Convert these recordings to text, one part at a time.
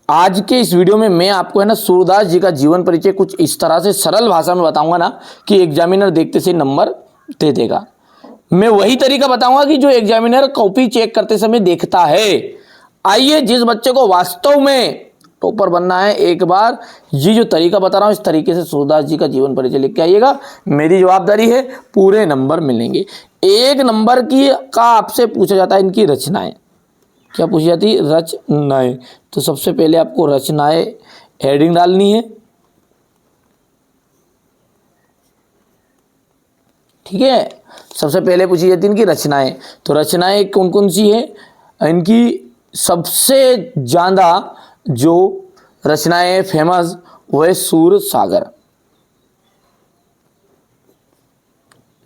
आज के इस वीडियो में मैं आपको है ना सूरदास जी का जीवन परिचय कुछ इस तरह से सरल भाषा में बताऊंगा ना कि एग्जामिनर देखते से नंबर दे देगा। मैं वही तरीका बताऊंगा कि जो एग्जामिनर कॉपी चेक करते समय देखता है। आइए, जिस बच्चे को वास्तव में टॉपर बनना है, एक बार ये जो तरीका बता रहा हूं इस तरीके से सूरदास जी का जीवन परिचय लिख के आइएगा। मेरी जवाबदारी है, पूरे नंबर मिलेंगे। एक नंबर की का आपसे पूछा जाता है इनकी रचनाएं। क्या पूछी जाती है? रचनाएं। तो सबसे पहले आपको रचनाएं हेडिंग डालनी है, ठीक है। सबसे पहले पूछी जाती है इनकी रचनाएं। तो रचनाएं कौन कौन सी है? इनकी सबसे ज़्यादा जो रचनाएं फेमस वो है सूर सागर।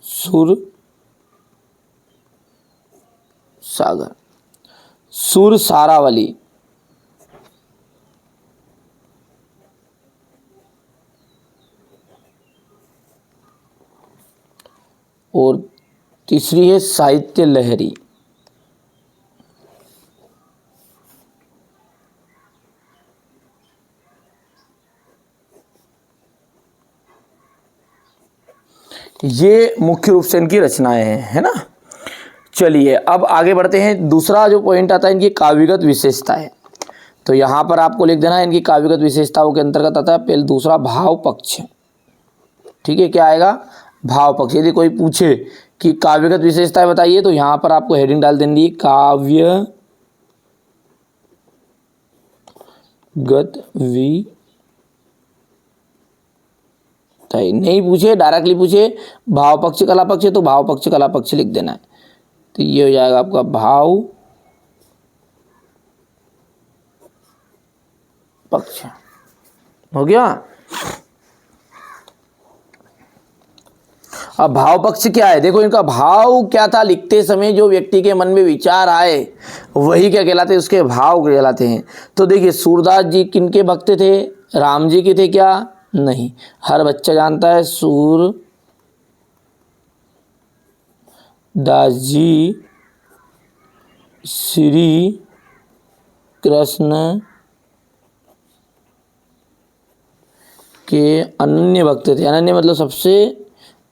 सूर सागर, सूर सारावली, और तीसरी है साहित्य लहरी। ये मुख्य रूप से इनकी रचनाएं हैं, है ना। चलिए अब आगे बढ़ते हैं। दूसरा जो पॉइंट आता है इनकी काव्यगत विशेषताएं। तो यहाँ पर आपको लिख देना है इनकी काव्यगत विशेषताओं के अंतर्गत आता है पहले दूसरा भाव पक्ष, ठीक है। क्या आएगा? भाव पक्ष। यदि कोई पूछे कि काव्यगत विशेषताएं बताइए तो यहाँ पर आपको हेडिंग डाल देनी है काव्यगत नहीं पूछे, डायरेक्टली पूछे भाव पक्ष कला पक्ष, तो भाव पक्ष कला पक्ष लिख देना है। तो ये हो जाएगा आपका भाव पक्ष, हो गया। अब भाव पक्ष क्या है? देखो इनका भाव क्या था, लिखते समय जो व्यक्ति के मन में विचार आए वही क्या कहलाते हैं? उसके भाव कहलाते हैं। तो देखिए सूरदास जी किनके भक्त थे? राम जी के थे क्या? नहीं, हर बच्चा जानता है सूरदास जी श्री कृष्ण के अनन्य भक्त थे। अनन्य मतलब सबसे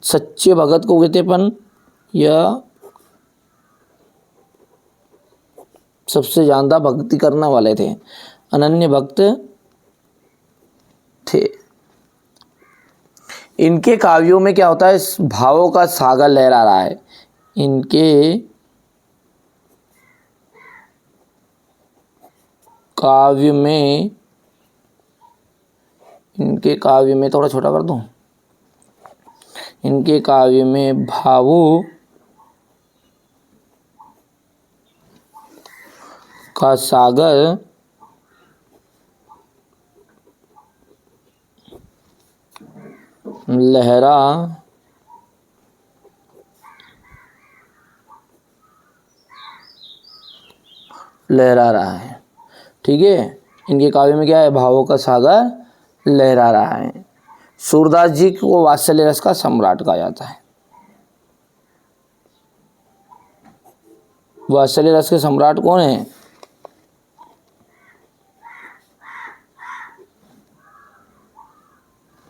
सच्चे भगत को कहते अपन, या सबसे ज्यादा भक्ति करने वाले थे, अनन्य भक्त थे। इनके काव्यों में क्या होता है? भावों का सागर लहरा रहा है। इनके काव्य में थोड़ा छोटा कर दूं। इनके काव्य में भावों का सागर लहरा रहा है, ठीक है। इनके काव्य में क्या है? भावों का सागर लहरा रहा है। सूरदास जी को वात्सल्य रस का सम्राट कहा जाता है। वात्सल्य रस के सम्राट कौन है?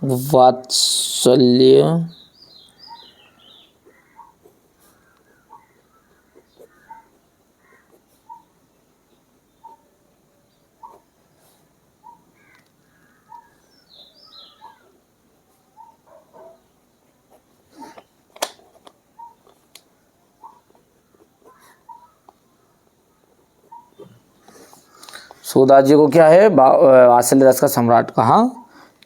वात्सल्य सूरदास जी को क्या है? वात्सल्य रस का सम्राट कहा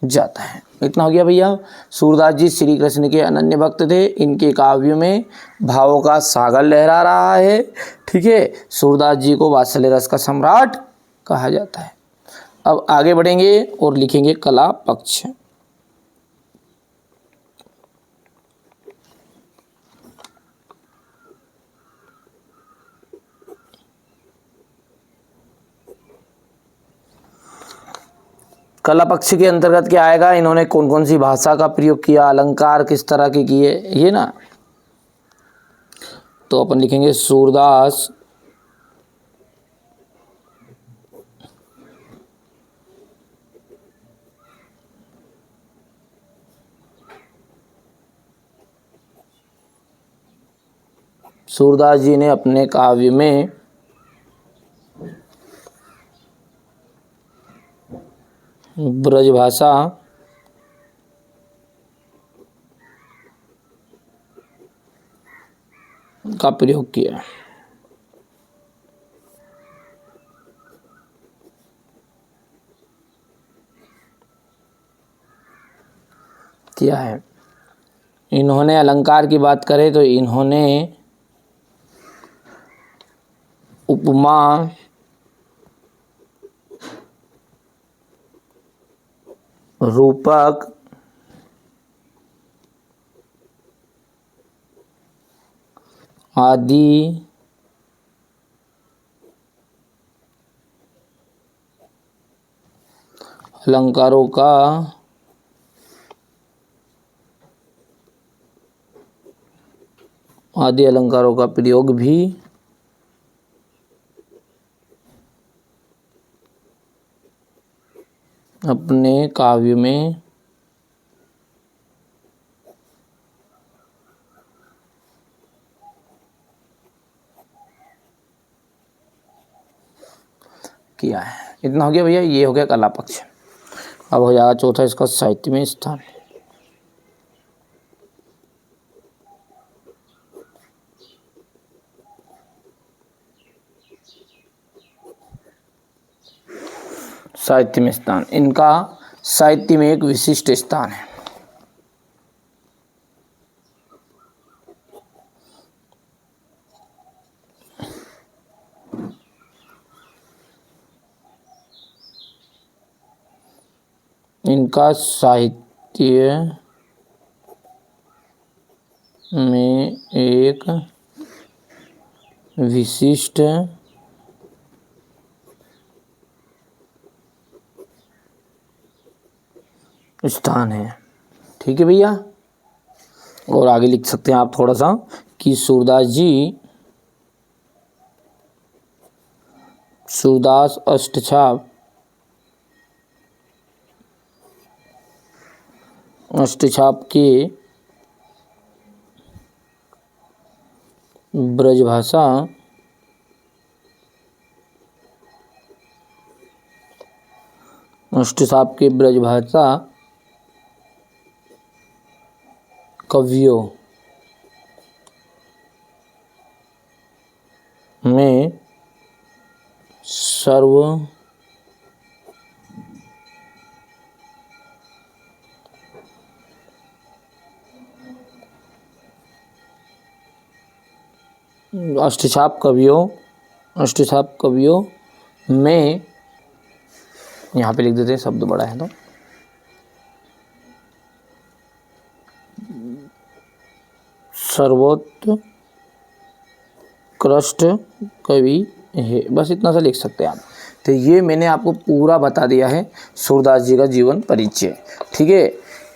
जाता है। इतना हो गया भैया। सूरदास जी श्री कृष्ण के अनन्य भक्त थे। इनके काव्यों में भावों का सागर लहरा रहा है, ठीक है। सूरदास जी को वात्सल्य रस का सम्राट कहा जाता है। अब आगे बढ़ेंगे और लिखेंगे कला पक्ष। कला पक्ष के अंतर्गत क्या आएगा? इन्होंने कौन कौन सी भाषा का प्रयोग किया, अलंकार किस तरह के किए, ये ना। तो अपन लिखेंगे सूरदास सूरदास जी ने अपने काव्य में ब्रजभाषा का प्रयोग किया। है इन्होंने अलंकार की बात करें तो इन्होंने उपमा, रूपक, आदि अलंकारों का प्रयोग भी अपने काव्य में किया है। इतना हो गया भैया, ये हो गया कला पक्ष। अब हो जाएगा चौथा इसका साहित्य में स्थान। साहित्य में स्थान, इनका साहित्य में एक विशिष्ट स्थान है। इनका साहित्य में एक विशिष्ट स्थान है। ठीक है भैया, और आगे लिख सकते हैं आप थोड़ा सा कि सूरदास अष्टछाप के ब्रजभाषा कवियों में अष्टछाप कवियों में, यहाँ पे लिख देते हैं, शब्द बड़ा है तो सर्वोत्कृष्ट कवि है। बस इतना सा लिख सकते हैं आप। तो ये मैंने आपको पूरा बता दिया है सूरदास जी का जीवन परिचय। ठीक है,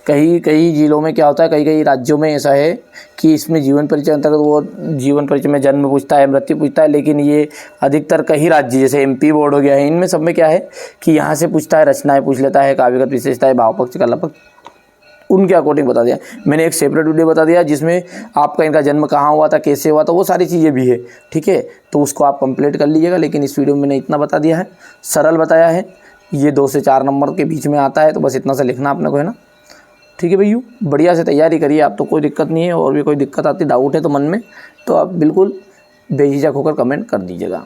कई जिलों में क्या होता है, कई राज्यों में ऐसा है कि इसमें जीवन परिचय अंतर्गत वो जीवन परिचय में जन्म पूछता है, मृत्यु पूछता है, लेकिन ये अधिकतर कई राज्य जैसे MP बोर्ड हो गया है, इनमें सब में क्या है कि यहाँ से पूछता है, रचनाएं पूछ लेता है, काव्यगत विशेषताएं, भाव पक्ष, कला पक्ष, उनके अकॉर्डिंग बता दिया। मैंने एक सेपरेट वीडियो बता दिया जिसमें आपका इनका जन्म कहाँ हुआ था, कैसे हुआ था, वो सारी चीज़ें भी है। ठीक है, तो उसको आप कंप्लीट कर लीजिएगा। लेकिन इस वीडियो में मैंने इतना बता दिया है, सरल बताया है। ये 2 से 4 नंबर के बीच में आता है, तो बस इतना सा लिखना आपने को, है ना। ठीक है भैया, बढ़िया से तैयारी करिए आप, तो कोई दिक्कत नहीं है। और भी कोई दिक्कत आती, डाउट है तो मन में, तो आप बिल्कुल बेझिझक होकर कमेंट कर दीजिएगा।